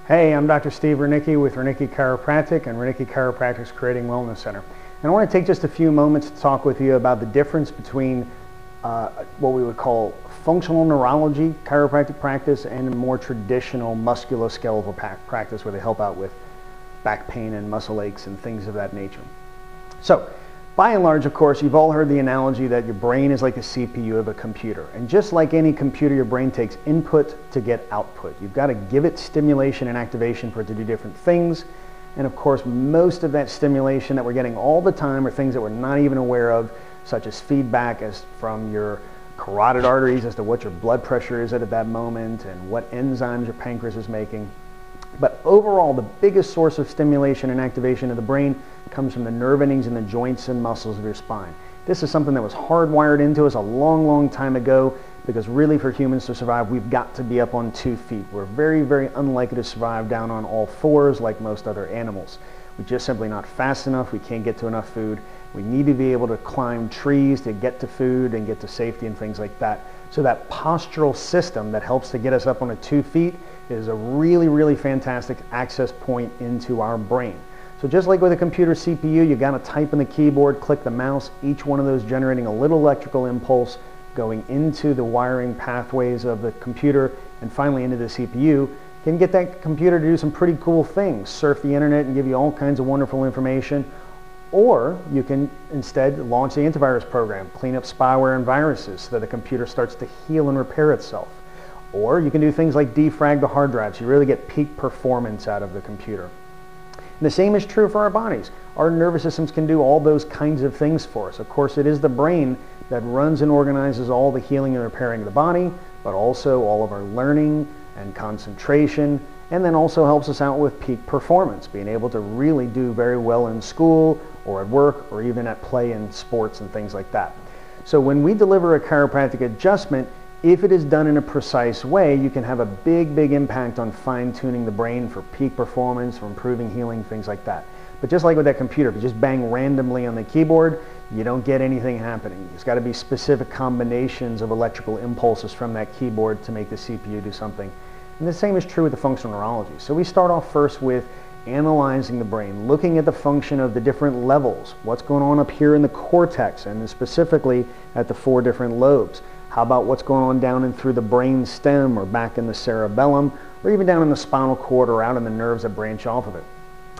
Hey, I'm Dr. Steve Renicky with Renicky Chiropractic and Renicky Chiropractic's Creating Wellness Center. And I want to take just a few moments to talk with you about the difference between what we would call functional neurology chiropractic practice and a more traditional musculoskeletal practice where they help out with back pain and muscle aches and things of that nature. So, by and large, of course, you've all heard the analogy that your brain is like the CPU of a computer. And just like any computer, your brain takes input to get output. You've got to give it stimulation and activation for it to do different things. And of course, most of that stimulation that we're getting all the time are things that we're not even aware of, such as feedback from your carotid arteries as to what your blood pressure is at that moment and what enzymes your pancreas is making. But overall, the biggest source of stimulation and activation of the brain comes from the nerve endings in the joints and muscles of your spine. This is something that was hardwired into us a long, long time ago because really for humans to survive, we've got to be up on 2 feet. We're very, very unlikely to survive down on all fours like most other animals. We're just simply not fast enough. We can't get to enough food. We need to be able to climb trees to get to food and get to safety and things like that. So that postural system that helps to get us up on 2 feet is a really, really fantastic access point into our brain. So just like with a computer CPU, you got to type in the keyboard, click the mouse, each one of those generating a little electrical impulse going into the wiring pathways of the computer and finally into the CPU. Can get that computer to do some pretty cool things, surf the internet and give you all kinds of wonderful information. Or you can instead launch the antivirus program, clean up spyware and viruses so that the computer starts to heal and repair itself. Or you can do things like defrag the hard drive so you really get peak performance out of the computer. And the same is true for our bodies. Our nervous systems can do all those kinds of things for us. Of course, it is the brain that runs and organizes all the healing and repairing of the body, but also all of our learning and concentration, and then also helps us out with peak performance, being able to really do very well in school or at work or even at play in sports and things like that. So when we deliver a chiropractic adjustment, if it is done in a precise way, you can have a big, big impact on fine-tuning the brain for peak performance, for improving healing, things like that. But just like with that computer, if you just bang randomly on the keyboard, you don't get anything happening. It's got to be specific combinations of electrical impulses from that keyboard to make the CPU do something. And the same is true with the functional neurology. So we start off first with analyzing the brain, looking at the function of the different levels, what's going on up here in the cortex, and specifically at the 4 different lobes. How about what's going on down and through the brain stem or back in the cerebellum or even down in the spinal cord or out in the nerves that branch off of it.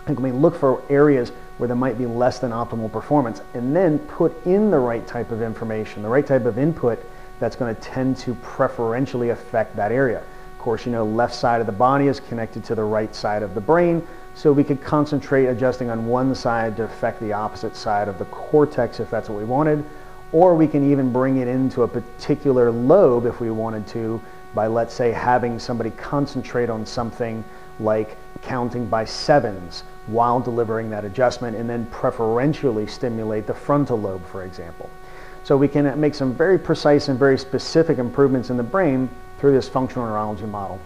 And we look for areas where there might be less than optimal performance and then put in the right type of information, the right type of input that's going to tend to preferentially affect that area. Of course, you know, left side of the body is connected to the right side of the brain, so we could concentrate adjusting on one side to affect the opposite side of the cortex if that's what we wanted. Or we can even bring it into a particular lobe if we wanted to by, let's say, having somebody concentrate on something like counting by 7s while delivering that adjustment and then preferentially stimulate the frontal lobe, for example. So we can make some very precise and very specific improvements in the brain through this functional neurology model.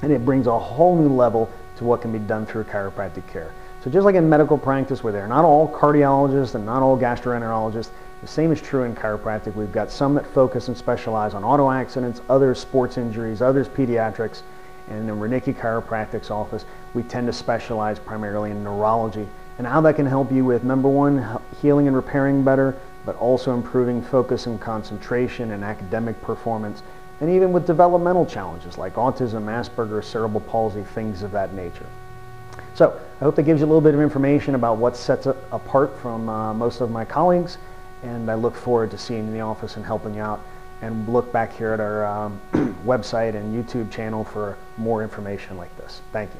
And it brings a whole new level to what can be done through chiropractic care. So just like in medical practice where they're not all cardiologists and not all gastroenterologists, the same is true in chiropractic. We've got some that focus and specialize on auto accidents, others sports injuries, others pediatrics, and in Renicky Chiropractic's office, we tend to specialize primarily in neurology and how that can help you with, number one, healing and repairing better, but also improving focus and concentration and academic performance, and even with developmental challenges like autism, Asperger's, cerebral palsy, things of that nature. So I hope that gives you a little bit of information about what sets it apart from most of my colleagues. And I look forward to seeing you in the office and helping you out. And look back here at our website and YouTube channel for more information like this. Thank you.